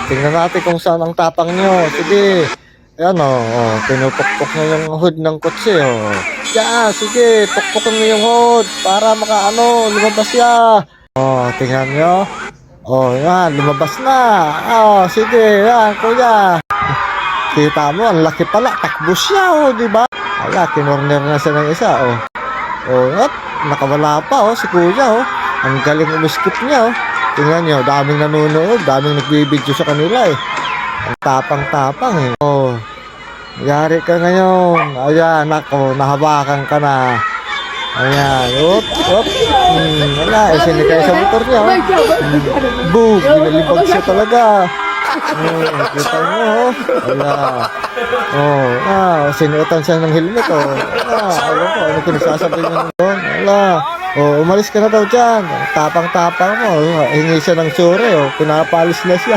tingnan natin kung saan ang tapang nyo. Sige. Ayan pinupukpok na yung hood ng kotse Yeah, sige, pukpukin mo yung hood para lumabas siya. Tingnan nyo. Yan, lumabas na. Sige, yan, kuya. Kita mo, ang laki pala. Takbo siya, di ba? Kinorner na siya ng isa, at nakawala pa, si kuya, Ang galing umiskip niya, Tingnan nyo, daming nanonood, daming nagbibideo sa kanila, Ang tapang-tapang, yari ka ngayon. Ayan, nahabakan ka na. Ayan, wala, sinikay sa motor niya, Boom, binalibag siya talaga. Kita mo, sinuotan siya ng helmet, Alam ko, ano pinagsasabi niya doon? Umalis ka na daw dyan. Tapang-tapang mo, hingi siya ng sure, pinapalis na siya.